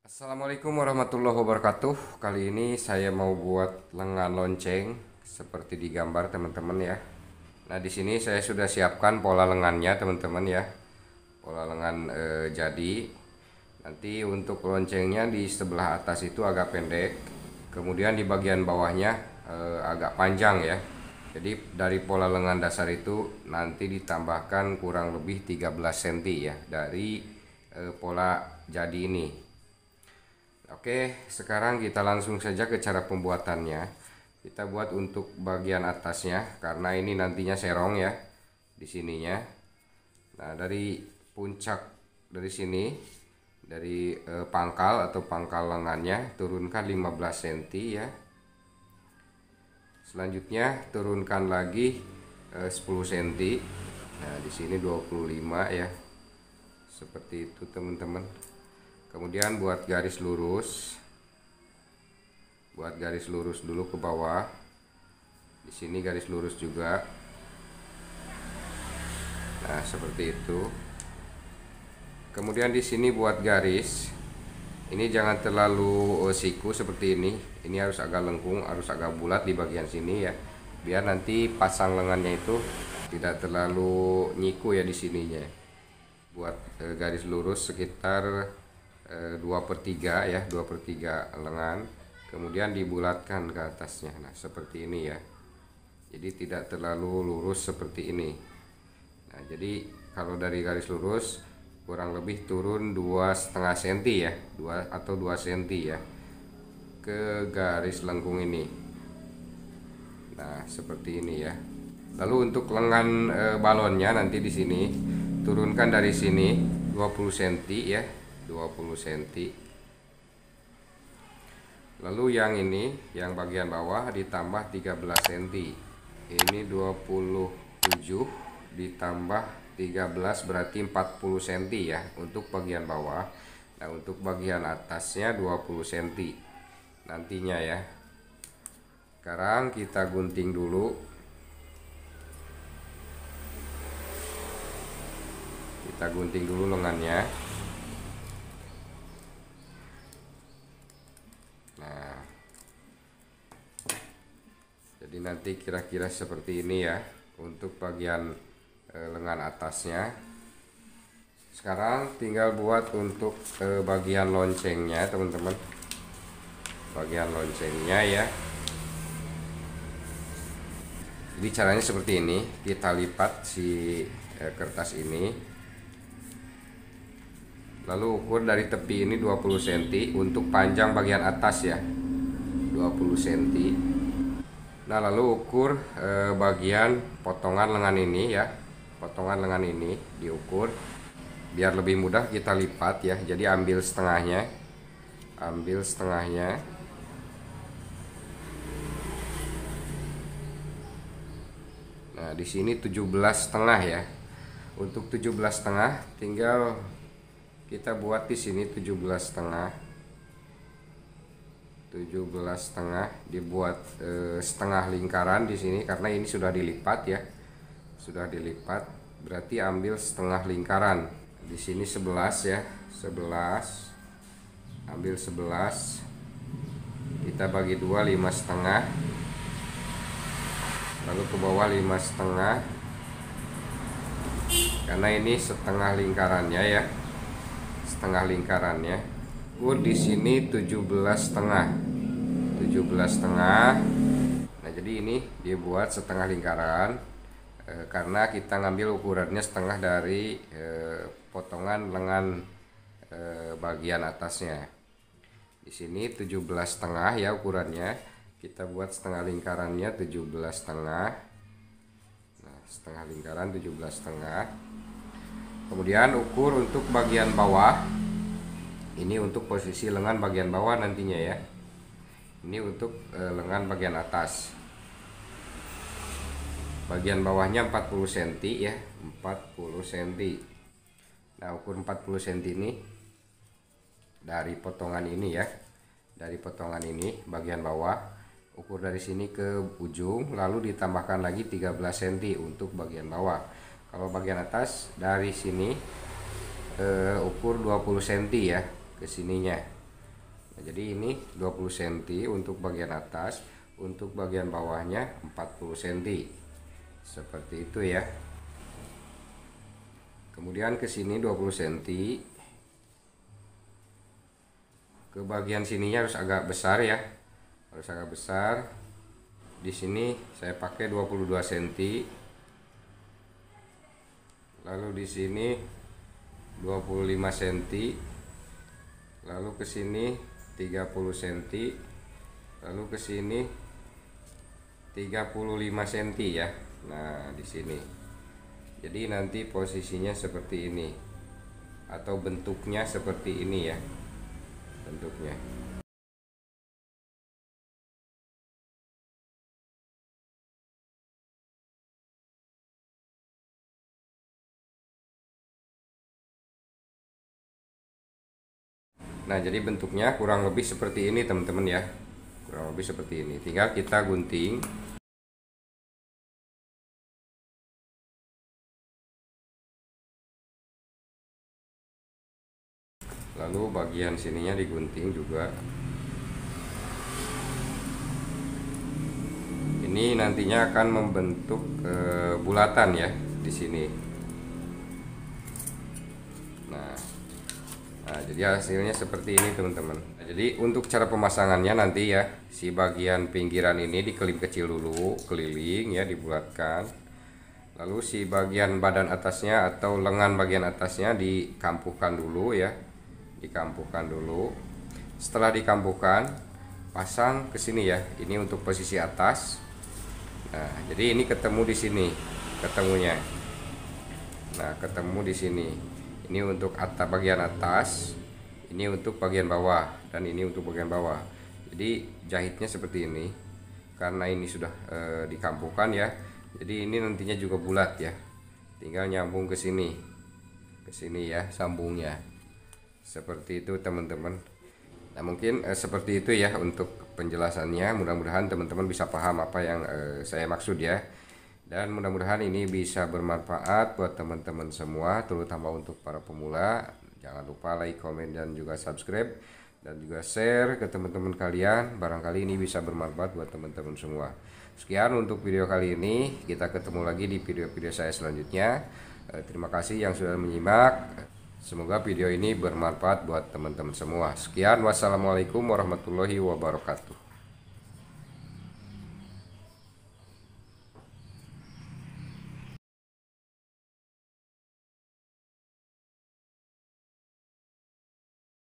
Assalamualaikum warahmatullahi wabarakatuh. Kali ini saya mau buat lengan lonceng seperti di gambar teman-teman ya. Nah, di sini saya sudah siapkan pola lengannya teman-teman ya. Pola lengan jadi. Nanti untuk loncengnya di sebelah atas itu agak pendek. Kemudian di bagian bawahnya agak panjang ya. Jadi dari pola lengan dasar itu nanti ditambahkan kurang lebih 13 cm ya dari pola jadi ini. Oke, sekarang kita langsung saja ke cara pembuatannya. Kita buat untuk bagian atasnya karena ini nantinya serong ya di sininya. Nah, dari puncak dari sini dari pangkal atau pangkal lengannya turunkan 15 cm ya. Selanjutnya turunkan lagi 10 cm. Nah, di sini 25 ya. Seperti itu teman-teman. Kemudian buat garis lurus. Buat garis lurus dulu ke bawah. Di sini garis lurus juga. Nah, seperti itu. Kemudian di sini buat garis. Ini jangan terlalu siku seperti ini. Ini harus agak lengkung, harus agak bulat di bagian sini ya. Biar nanti pasang lengannya itu tidak terlalu nyiku ya di sininya. Buat garis lurus sekitar 2/3 ya, 2/3 lengan, kemudian dibulatkan ke atasnya. Nah, seperti ini ya. Jadi tidak terlalu lurus seperti ini. Nah, jadi kalau dari garis lurus kurang lebih turun 2,5 cm ya, 2 atau 2 cm ya ke garis lengkung ini. Nah, seperti ini ya. Lalu untuk lengan balonnya nanti di sini turunkan dari sini 20 cm ya. 20 cm. Lalu yang ini, yang bagian bawah ditambah 13 cm. Ini 27 ditambah 13 berarti 40 cm ya untuk bagian bawah. Nah, untuk bagian atasnya 20 cm nantinya ya. Sekarang kita gunting dulu. Kita gunting dulu lengannya. Nah, jadi nanti kira-kira seperti ini ya untuk bagian lengan atasnya. Sekarang tinggal buat untuk bagian loncengnya teman-teman. Bagian loncengnya ya. Jadi caranya seperti ini. Kita lipat si kertas ini. Lalu ukur dari tepi ini 20 cm untuk panjang bagian atas ya, 20 cm. Nah, lalu ukur bagian potongan lengan ini ya. Potongan lengan ini diukur biar lebih mudah kita lipat ya. Jadi ambil setengahnya. Ambil setengahnya. Nah, di sini 17,5 ya. Untuk 17,5 tinggal kita buat di sini 17,5. 17,5 dibuat setengah lingkaran di sini karena ini sudah dilipat ya. Sudah dilipat, berarti ambil setengah lingkaran. Di sini 11 ya. 11. Ambil 11. Kita bagi 2, 5,5. Lalu ke bawah 5,5. Karena ini setengah lingkarannya ya. Setengah lingkarannya. Di sini 17,5. 17,5. Nah, jadi ini dibuat setengah lingkaran karena kita ngambil ukurannya setengah dari potongan lengan bagian atasnya. Di sini 17,5 ya ukurannya. Kita buat setengah lingkarannya 17,5. Nah, setengah lingkaran 17,5. Kemudian ukur untuk bagian bawah. Ini untuk posisi lengan bagian bawah nantinya ya. Ini untuk lengan bagian atas. Bagian bawahnya 40 cm ya, 40 cm. Nah, ukur 40 cm ini dari potongan ini ya. Dari potongan ini bagian bawah, ukur dari sini ke ujung, lalu ditambahkan lagi 13 cm untuk bagian bawah. Kalau bagian atas dari sini ukur 20 cm ya ke sininya. Nah, jadi ini 20 cm untuk bagian atas, untuk bagian bawahnya 40 cm. Seperti itu ya. Kemudian ke sini 20 cm. Ke bagian sininya harus agak besar ya. Harus agak besar. Di sini saya pakai 22 cm. Lalu di sini 25 cm. Lalu ke sini 30 cm. Lalu ke sini 35 cm ya. Nah, di sini. Jadi nanti posisinya seperti ini atau bentuknya seperti ini ya. Bentuknya. Nah, jadi bentuknya kurang lebih seperti ini teman-teman ya. Kurang lebih seperti ini. Tinggal kita gunting. Lalu bagian sininya digunting juga. Ini nantinya akan membentuk bulatan ya di sini. Nah, jadi hasilnya seperti ini teman-teman. Nah, jadi untuk cara pemasangannya nanti ya, si bagian pinggiran ini dikelip kecil dulu, keliling ya, dibulatkan. Lalu si bagian badan atasnya atau lengan bagian atasnya dikampuhkan dulu ya, dikampuhkan dulu. Setelah dikampuhkan, pasang ke sini ya. Ini untuk posisi atas. Nah, jadi ini ketemu di sini, ketemunya. Nah, ketemu di sini. Ini untuk bagian atas, ini untuk bagian bawah, dan ini untuk bagian bawah. Jadi jahitnya seperti ini. Karena ini sudah dikampuhkan ya. Jadi ini nantinya juga bulat ya. Tinggal nyambung ke sini. Ke sini ya, sambungnya. Seperti itu teman-teman. Nah, mungkin seperti itu ya untuk penjelasannya. Mudah-mudahan teman-teman bisa paham apa yang saya maksud ya. Dan mudah-mudahan ini bisa bermanfaat buat teman-teman semua, terutama untuk para pemula. Jangan lupa like, komen, dan juga subscribe, dan juga share ke teman-teman kalian. Barangkali ini bisa bermanfaat buat teman-teman semua. Sekian untuk video kali ini. Kita ketemu lagi di video-video saya selanjutnya. Terima kasih yang sudah menyimak. Semoga video ini bermanfaat buat teman-teman semua. Sekian, wassalamualaikum warahmatullahi wabarakatuh.